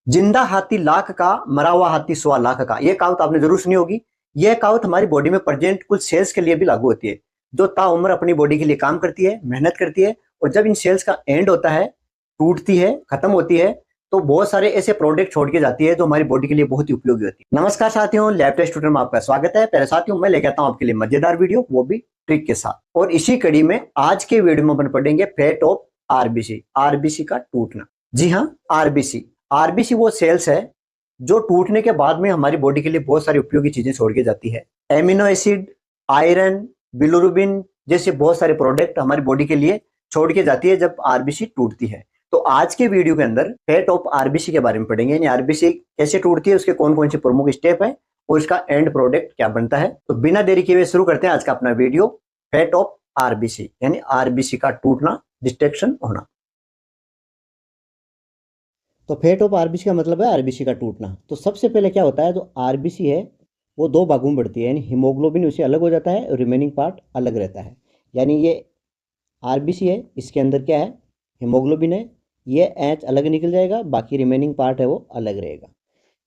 जिंदा हाथी लाख का, मरा हुआ हाथी 1.25 लाख का। ये कहावत आपने जरूर सुनी होगी। यह कहावत हमारी बॉडी में प्रेजेंट कुछ सेल्स के लिए भी लागू होती है, जो ताउम्र अपनी बॉडी के लिए काम करती है, मेहनत करती है। और जब इन सेल्स का एंड होता है, टूटती है, खत्म होती है, तो बहुत सारे ऐसे प्रोडक्ट छोड़ के जाती है जो हमारी बॉडी के लिए बहुत ही उपयोगी होती है। नमस्कार साथियों, लैब टेस्ट ट्यूटर में आपका स्वागत है। पहले साथियों, मैं लेके आता हूं आपके लिए मजेदार वीडियो, वो भी ट्रिक के साथ। और इसी कड़ी में आज के वीडियो में अपन पढ़ेंगे फैट ऑफ आरबीसी, आरबीसी का टूटना। जी हाँ, आरबीसी। आरबीसी वो सेल्स है जो टूटने के बाद में हमारी बॉडी के लिए बहुत सारी उपयोगी चीजें छोड़ के जाती है। एमिनो एसिड, आयरन, बिलिरुबिन जैसे बहुत सारे प्रोडक्ट हमारी बॉडी के लिए छोड़ के जाती है जब आरबीसी टूटती है। तो आज के वीडियो के अंदर फैट ऑफ आरबीसी के बारे में पढ़ेंगे, यानी आरबीसी कैसे टूटती है, उसके कौन कौन से प्रमुख स्टेप है और उसका एंड प्रोडक्ट क्या बनता है। तो बिना देरी किए हुए शुरू करते हैं आज का अपना वीडियो, फैट ऑफ आरबीसी यानी आरबीसी का टूटना, डिस्ट्रैक्शन होना। तो फैट ऑफ आरबीसी का मतलब है आरबीसी का टूटना। तो सबसे पहले क्या होता है, जो आरबीसी है वो दो भागों में बढ़ती है, यानी हीमोग्लोबिन उससे अलग हो जाता है और रिमेनिंग पार्ट अलग रहता है। यानी ये आरबीसी है, इसके अंदर क्या है, हीमोग्लोबिन है, ये एच अलग निकल जाएगा, बाकी रिमेनिंग पार्ट है वो अलग रहेगा।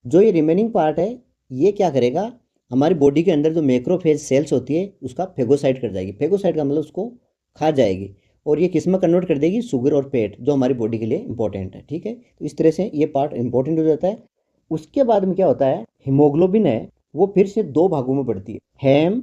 जो ये रिमेनिंग पार्ट है ये क्या करेगा, हमारी बॉडी के अंदर जो मैक्रोफेज सेल्स होती है उसका फेगोसाइट कर जाएगी। फेगोसाइट का मतलब उसको खा जाएगी और ये किस में कन्वर्ट कर देगी, शुगर और फैट, जो हमारी बॉडी के लिए इंपॉर्टेंट है। ठीक है, तो इस तरह से ये पार्ट इंपॉर्टेंट हो जाता है। उसके बाद में क्या होता है, हीमोग्लोबिन है वो फिर से दो भागों में बढ़ती है, हेम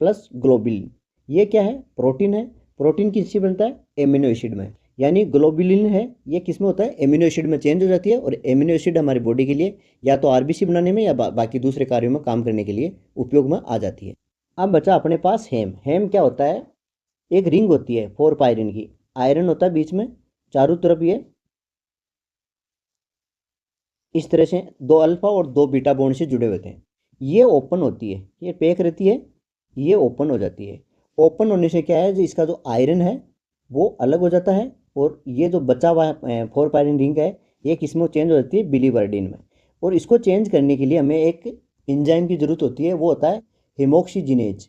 प्लस ग्लोबिलिन। ये क्या है, प्रोटीन है। प्रोटीन किससे बनता है, एमिनो एसिड में। यानी ग्लोबुलिन है ये किस में होता है, एमिनो एसिड में चेंज हो जाती है। और एमिनो एसिड हमारी बॉडी के लिए या तो आरबीसी बनाने में या बाकी दूसरे कार्यों में काम करने के लिए उपयोग में आ जाती है। अब बचा अपने पास हेम। हेम क्या होता है, एक रिंग होती है 4 पायरिन की, आयरन होता है बीच में, चारों तरफ ये इस तरह से दो अल्फा और दो बीटा बॉन्ड से जुड़े होते हैं। ये ओपन होती है, ये पैक रहती है, ये ओपन हो जाती है। ओपन होने से क्या है, जो इसका जो आयरन है वो अलग हो जाता है और ये जो बचा हुआ 4 पायरिन रिंग है ये किस में चेंज हो जाती है, बिलीवर्डिन में। और इसको चेंज करने के लिए हमें एक एंजाइम की ज़रूरत होती है, वो होता है हेमोक्सीजिनेज।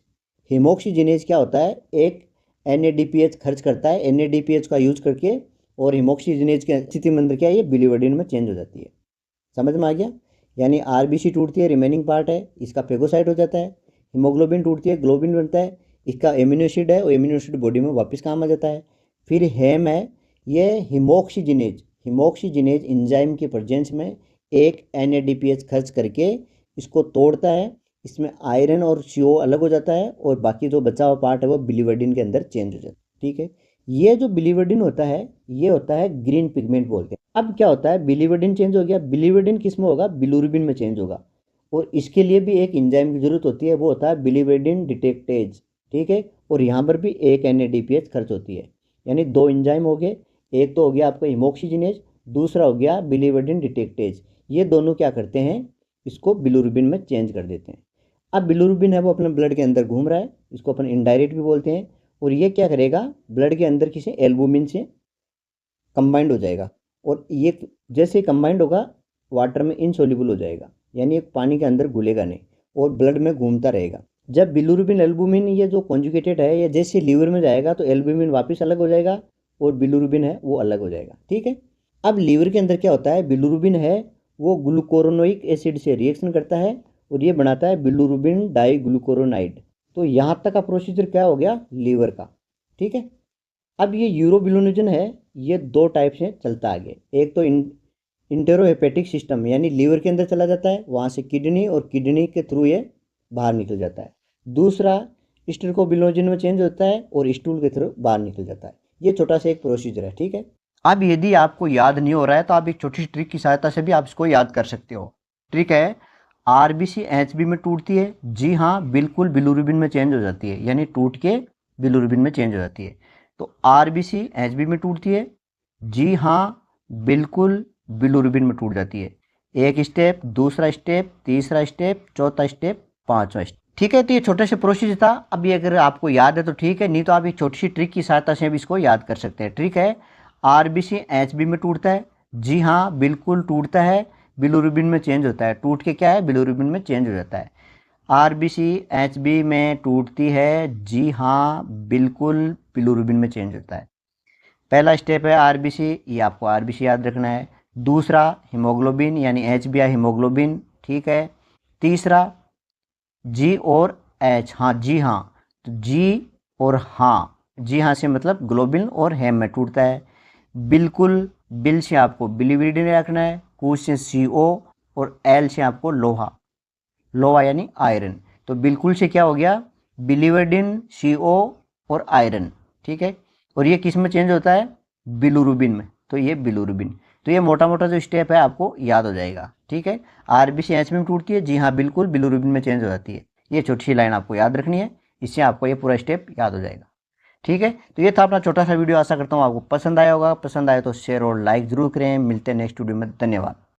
हेमोक्सीजिनेज क्या होता है, एक NADPH खर्च करता है, NADPH का यूज करके, और हेमोक्सीजिनेज की स्थिति में अंदर क्या है, ये बिलीवर्डिन में चेंज हो जाती है। समझ में आ गया। यानी आरबीसी टूटती है, रिमेनिंग पार्ट है, इसका फेगोसाइट हो जाता है। हीमोग्लोबिन टूटती है, ग्लोबिन बनता है, इसका एमिनो एसिड है और एमिनो एसिड बॉडी में वापस काम आ जाता है। फिर हेम है, ये हिमोक्सीजिनेज, हिमोक्सीजिनेज एंजाइम के प्रेजेंस में एक NADPH खर्च करके इसको तोड़ता है, इसमें आयरन और CO अलग हो जाता है और बाकी जो बचा हुआ पार्ट है वो बिलीवर्डिन के अंदर चेंज हो जाता है। ठीक है, ये जो बिलीवर्डिन होता है ये होता है ग्रीन पिगमेंट बोलते हैं। अब क्या होता है, बिलीवर्डिन चेंज हो गया, बिलीवर्डिन किस में होगा, बिलुरुबिन में चेंज होगा। और इसके लिए भी एक एंजाइम की जरूरत होती है, वो होता है बिलीवर्डिन डिटेक्टेज। ठीक है, और यहाँ पर भी एक NADPH खर्च होती है। यानी दो एंजाइम हो गए, एक तो हो गया आपका हिमोक्सीजिनेज, दूसरा हो गया बिलीवर्डिन डिटेक्टेज। ये दोनों क्या करते हैं, इसको बिलुरुबिन में चेंज कर देते हैं। अब बिलुरुबिन है वो अपने ब्लड के अंदर घूम रहा है, इसको अपन इनडायरेक्ट भी बोलते हैं। और ये क्या करेगा, ब्लड के अंदर किसी एल्बुमिन से कंबाइंड हो जाएगा और ये जैसे कंबाइंड होगा वाटर में इनसोल्यूबल हो जाएगा, यानी एक पानी के अंदर घुलेगा नहीं और ब्लड में घूमता रहेगा। जब बिलुरुबिन एल्बुमिन ये जो कॉन्जुगेटेड है, ये जैसे लीवर में जाएगा तो एल्बुमिन वापस अलग हो जाएगा और बिलुरुबिन है वो अलग हो जाएगा। ठीक है, अब लीवर के अंदर क्या होता है, बिलुरुबिन है वो ग्लूकोरोनोइक एसिड से रिएक्शन करता है और ये बनाता है बिलुरुबिन डाईग्लूकोरोनाइड। तो यहाँ तक का प्रोसीजर क्या हो गया, लीवर का। ठीक है, अब ये यूरोबिलिनोजन है, ये दो टाइप से चलता आगे। एक तो इंटेरोहेपेटिक सिस्टम, यानी लीवर के अंदर चला जाता है, वहाँ से किडनी और किडनी के थ्रू ये बाहर निकल जाता है। दूसरा स्टेरोबिलिनोजन में चेंज होता है और स्टूल के थ्रू बाहर निकल जाता है। ये छोटा सा एक प्रोसीजर है। ठीक है, अब यदि आपको याद नहीं हो रहा है तो आप एक छोटी सी ट्रिक की सहायता से भी आप इसको याद कर सकते हो। ट्रिक है, आरबीसी एचबी में टूटती है, जी हाँ बिल्कुल, बिलुरुबिन में चेंज हो जाती है, यानी टूट के बिलुरुबिन में चेंज हो जाती है। तो आरबीसी एचबी में टूटती है, जी हाँ बिल्कुल, बिलुरुबिन में टूट जाती है। एक स्टेप, दूसरा स्टेप, तीसरा स्टेप, चौथा स्टेप, पांचवा स्टेप। ठीक है, तो ये छोटा सा प्रोसीजर था। अब ये अगर आपको याद है तो ठीक है, नहीं तो आप एक छोटी सी ट्रिक की सहायता से भी इसको याद कर सकते हैं। ट्रिक है, आरबीसी एचबी में टूटता है, जी हाँ बिल्कुल टूटता है, बिलुरुबिन में चेंज होता है, टूट के क्या है, बिलुरुबिन में चेंज हो जाता है। आरबीसी एचबी में टूटती है, जी हाँ बिल्कुल, बिलुरुबिन में चेंज होता है। पहला स्टेप है आरबीसी, ये आपको आरबीसी याद रखना है। दूसरा हीमोग्लोबिन यानी HBI हीमोग्लोबिन, ठीक है। तीसरा G और H, हाँ जी हाँ, तो G और हाँ, जी हाँ से मतलब ग्लोबिन और हेम में टूटता है। बिल्कुल, बिल से आपको बिलिविडिन रखना है, कू से CO और L से आपको लोहा, लोहा यानी आयरन। तो बिल्कुल से क्या हो गया, बिलिवर्डिन, CO और आयरन, ठीक है। और ये किस में चेंज होता है, बिलुरुबिन में, तो ये बिलुरुबिन। तो ये मोटा मोटा जो स्टेप है आपको याद हो जाएगा, ठीक है। RBC एच में टूटती है, जी हाँ बिल्कुल, बिलुरुबिन में चेंज हो जाती है। ये छोटी सी लाइन आपको याद रखनी है, इससे आपको ये पूरा स्टेप याद हो जाएगा, ठीक है। तो ये था अपना छोटा सा वीडियो, आशा करता हूँ आपको पसंद आया होगा। पसंद आए तो शेयर और लाइक जरूर करें। मिलते हैं नेक्स्ट वीडियो में, धन्यवाद।